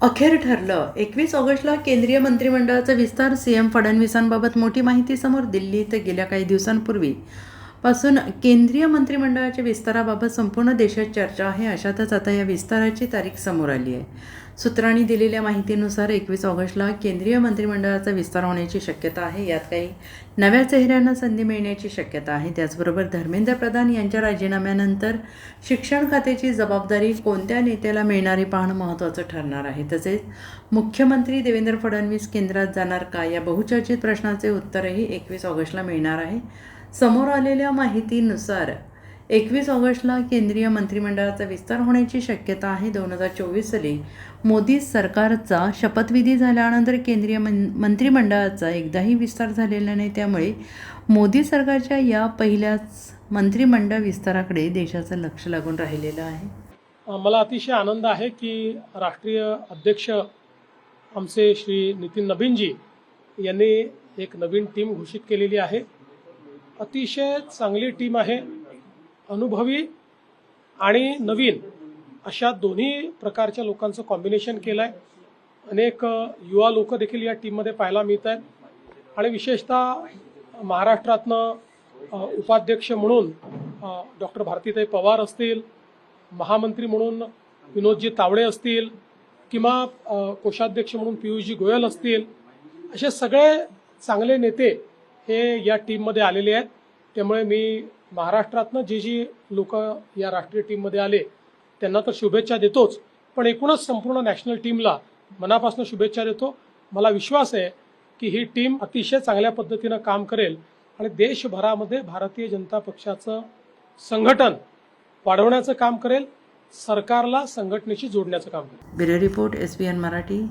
अखेर ठरलं. 21 ऑगस्टला केंद्रीय मंत्रिमंडळाचा विस्तार. सीएम फडणवीसांबाबत मोठी माहिती समोर. दिल्लीत गेल्या काही दिवसांपूर्वी पासून केंद्रीय मंत्रिमंडळाच्या विस्ताराबाबत संपूर्ण देशात चर्चा आहे. अशातच आता या विस्ताराची तारीख समोर आली आहे. सूत्रांनी दिलेल्या माहितीनुसार 21 ऑगस्टला केंद्रीय मंत्रिमंडळाचा विस्तार होण्याची शक्यता आहे. यात काही नव्या चेहऱ्यांना संधी मिळण्याची शक्यता आहे. त्याचबरोबर धर्मेंद्र प्रधान यांच्या राजीनाम्यानंतर शिक्षण खात्याची जबाबदारी कोणत्या नेत्याला मिळणार हे पाहणं महत्त्वाचं ठरणार आहे. तसेच मुख्यमंत्री देवेंद्र फडणवीस केंद्रात जाणार का, या बहुचर्चित प्रश्नाचे उत्तरही 21 ऑगस्टला मिळणार आहे. समोर आलेल्या माहितीनुसार 21 ऑगस्टला केंद्रीय मंत्रिमंडळाचा विस्तार होण्याची शक्यता आहे. 2024 साली मोदी सरकारचा शपथविधी झाल्यानंतर केंद्रीय मंत्रिमंडळाचा एकदाही विस्तार झालेला नाही. त्यामुळे मोदी सरकारच्या या पहिल्याच मंत्रिमंडळ विस्ताराकडे देशाचं लक्ष लागून राहिलेलं आहे. मला अतिशय आनंद आहे की राष्ट्रीय अध्यक्ष आमचे श्री नितीन नबीनजी यांनी एक नवीन टीम घोषित केलेली आहे. अतिशय चांगली टीम आहे. अनुभवी आणि नवीन अशा दोन्ही प्रकारच्या लोकांचं कॉम्बिनेशन केलं आहे. अनेक युवा लोक देखील या टीममध्ये पाहायला मिळत आहेत. आणि विशेषतः महाराष्ट्रातनं उपाध्यक्ष म्हणून डॉक्टर भारतीताई पवार असतील, महामंत्री म्हणून विनोदजी तावडे असतील, किंवा कोषाध्यक्ष म्हणून पियुषजी गोयल असतील, असे सगळे चांगले नेते हे या टीममध्ये आलेले आहेत. त्यामुळे मी महाराष्ट्रातनं जी लोक या राष्ट्रीय टीममध्ये आले त्यांना तर शुभेच्छा देतोच, पण एकूणच संपूर्ण नॅशनल टीमला मनापासून शुभेच्छा देतो. मला विश्वास आहे की ही टीम अतिशय चांगल्या पद्धतीनं काम करेल आणि देशभरामध्ये भारतीय जनता पक्षाचं संघटन वाढवण्याचं काम करेल, सरकारला संघटनेशी जोडण्याचं काम करेल. Bureau report, SBN Marathi.